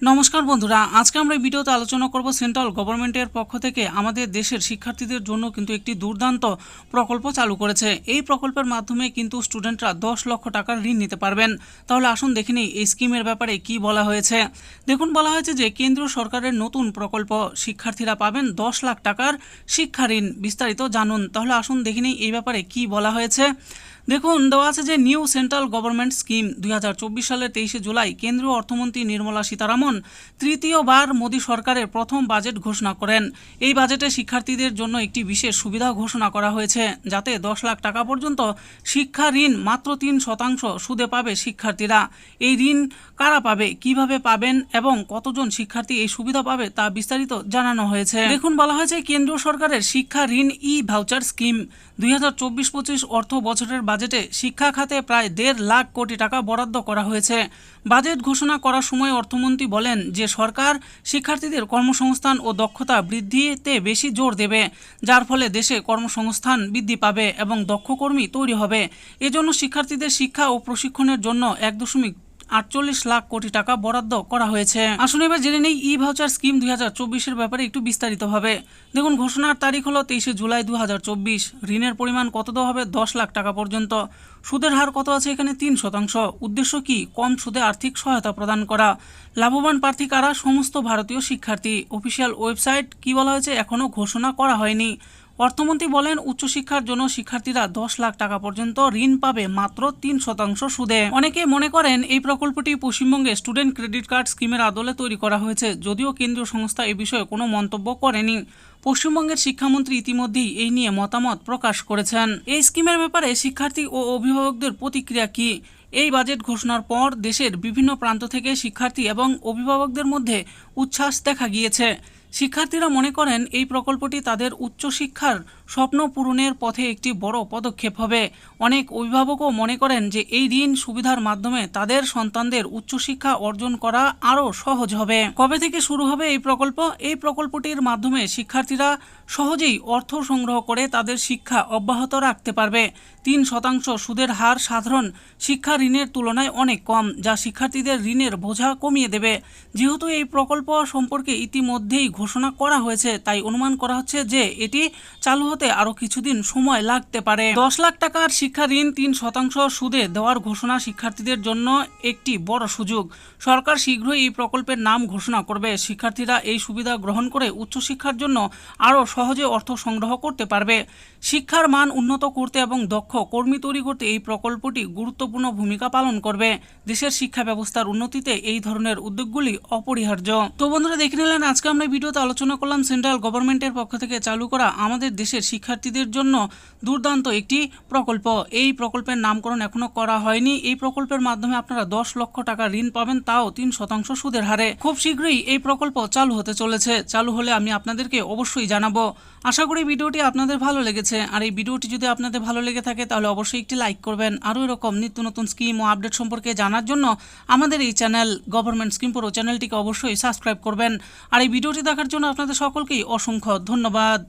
নমস্কার বন্ধুরা, আজকে আমরা এই ভিডিওতে আলোচনা করব সেন্ট্রাল গভর্নমেন্টের পক্ষ থেকে আমাদের দেশের শিক্ষার্থীদের জন্য কিন্তু একটি দুর্দান্ত প্রকল্প চালু করেছে। এই প্রকল্পের মাধ্যমে কিন্তু স্টুডেন্টরা 10 লক্ষ টাকার ঋণ নিতে পারবেন। তাহলে আসুন দেখে নিই এই স্কিমের ব্যাপারে কি বলা হয়েছে। দেখুন, বলা হয়েছে যে কেন্দ্রীয় সরকারের নতুন প্রকল্প, শিক্ষার্থীরা পাবেন 10 লাখ টাকার শিক্ষা ঋণ। বিস্তারিত জানুন। তাহলে আসুন দেখে নিই এই ব্যাপারে কি বলা হয়েছে। দেখুন, দেওয়া আছে যে নিউ সেন্ট্রাল গভর্নমেন্ট স্কিম 2024 সালের 23শে জুলাই কেন্দ্রীয় অর্থমন্ত্রী নির্মলা সীতারামন তৃতীয়বার মোদী সরকারের প্রথম বাজেট ঘোষণা করেন। এই বাজেটে শিক্ষার্থীদের জন্য একটি বিশেষ সুবিধা ঘোষণা করা হয়েছে, যাতে 10 লাখ টাকা পর্যন্ত শিক্ষা ঋণ মাত্র 3% সুদে পাবে শিক্ষার্থীরা। এই ঋণ কারা পাবে, কিভাবে পাবেন এবং কতজন শিক্ষার্থী এই সুবিধা পাবে তা বিস্তারিত জানানো হয়েছে। দেখুন, বলা হয়েছে কেন্দ্রীয় সরকারের শিক্ষা ঋণ ভাউচার স্কিম 2024-25 অর্থ বছরের বাজেটে শিক্ষা খাতে প্রায় 1.5 লাখ কোটি টাকা বরাদ্দ করা হয়েছে। বাজেট ঘোষণা করার সময় অর্থমন্ত্রী বলেন যে সরকার শিক্ষার্থীদের কর্মসংস্থান ও দক্ষতা বৃদ্ধিতে বেশি জোর দেবে, যার ফলে দেশে কর্মসংস্থান বৃদ্ধি পাবে এবং দক্ষ কর্মী তৈরি হবে। এজন্য শিক্ষার্থীদের শিক্ষা ও প্রশিক্ষণের জন্য 1.48 লাখ কোটি টাকা বরাদ্দ করা হয়েছে। আসুন এবার জেনে নেই ভাউচার স্কিম 2024-এর ব্যাপারে একটু বিস্তারিতভাবে। দেখুন, ঘোষণার তারিখ হলো 23শে জুলাই 2024। ঋণের পরিমাণ কত দেওয়া হবে? 10 লাখ টাকা পর্যন্ত। সুদের হার কত আছে এখানে? 3%। উদ্দেশ্য কি? কম সুদে আর্থিক সহায়তা প্রদান করা। লাভবান প্রার্থী কারা? সমস্ত ভারতীয় শিক্ষার্থী। অফিসিয়াল ওয়েবসাইট কি বলা হয়েছে? এখনও ঘোষণা করা হয়নি। অর্থমন্ত্রী বলেন উচ্চশিক্ষার জন্য শিক্ষার্থীরা 10 লাখ টাকা পর্যন্ত ঋণ পাবে মাত্র 3% সুদে। অনেকে মনে করেন এই প্রকল্পটি পশ্চিমবঙ্গে স্টুডেন্ট ক্রেডিট কার্ড স্কিমের আদলে তৈরি করা হয়েছে, যদিও কেন্দ্রীয় সংস্থা এ বিষয়ে কোনো মন্তব্য করেনি। পশ্চিমবঙ্গের শিক্ষামন্ত্রী ইতিমধ্যেই এই নিয়ে মতামত প্রকাশ করেছেন। এই স্কিমের ব্যাপারে শিক্ষার্থী ও অভিভাবকদের প্রতিক্রিয়া কি? এই বাজেট ঘোষণার পর দেশের বিভিন্ন প্রান্ত থেকে শিক্ষার্থী এবং অভিভাবকদের মধ্যে উচ্ছ্বাস দেখা গিয়েছে। শিক্ষার্থীরা মনে করেন এই প্রকল্পটি তাদের উচ্চশিক্ষার স্বপ্ন পূরণের পথে একটি বড় পদক্ষেপ হবে। অনেক অভিভাবকও মনে করেন যে এই ঋণ সুবিধার মাধ্যমে তাদের সন্তানদের উচ্চশিক্ষা অর্জন করা আরও সহজ হবে। কবে থেকে শুরু হবে এই প্রকল্প? এই প্রকল্পটির মাধ্যমে শিক্ষার্থীরা সহজেই অর্থ সংগ্রহ করে তাদের শিক্ষা অব্যাহত রাখতে পারবে। 3% সুদের হার সাধারণ শিক্ষা ঋণের তুলনায় অনেক কম, যা শিক্ষার্থীদের ঋণের বোঝা কমিয়ে দেবে। যেহেতু এই প্রকল্প সম্পর্কে ইতিমধ্যেই ঘোষণা করা হয়েছে, তাই অনুমান করা হচ্ছে যে এটি চালু হতে আরও কিছুদিন সময় লাগতে পারে। 10 লাখ টাকার শিক্ষা ঋণ 3% সুদে দেওয়ার ঘোষণা শিক্ষার্থীদের জন্য একটি বড় সুযোগ। সরকার শীঘ্রই এই প্রকল্পের নাম ঘোষণা করবে। শিক্ষার্থীরা এই সুবিধা গ্রহণ করে উচ্চশিক্ষার জন্য আরও সহজে অর্থ সংগ্রহ করতে পারবে। শিক্ষার মান উন্নত করতে এবং দক্ষ কর্মী তৈরি করতে এই প্রকল্পটি গুরুত্বপূর্ণ ভূমিকা পালন করবে। দেশের শিক্ষা ব্যবস্থার উন্নতিতে এই ধরনের উদ্যোগগুলি অপরিহার্য। তো বন্ধুরা, দেখে নিলেন আজকে আমরা ভিডিওতে আলোচনা করলাম সেন্ট্রাল গভর্নমেন্টের পক্ষ থেকে চালু করা আমাদের দেশের শিক্ষার্থীদের জন্য দুর্দান্ত একটি প্রকল্প। এই প্রকল্পের নামকরণ এখনো করা হয়নি। এই প্রকল্পের মাধ্যমে আপনারা 10 লক্ষ টাকা ঋণ পাবেন, তাও 3% সুদের হারে। খুব শীঘ্রই এই প্রকল্প চালু হতে চলেছে। চালু হলে আমি আপনাদেরকে অবশ্যই জানাবো। আশা করি ভিডিওটি আপনাদের ভালো লেগেছে। আর এই ভিডিওটি যদি আপনাদের ভালো লেগে থাকে তাহলে অবশ্যই একটি লাইক করবেন। আরও এরকম নিত্য নতুন স্কিম ও আপডেট সম্পর্কে জানার জন্য আমাদের এই চ্যানেল গভর্নমেন্ট স্কিম প্রো চ্যানেলটিকে অবশ্যই সাবস্ক্রাইব করবেন। আর এই ভিডিওটি দেখার জন্য আপনাদের সকলকেই অসংখ্য ধন্যবাদ।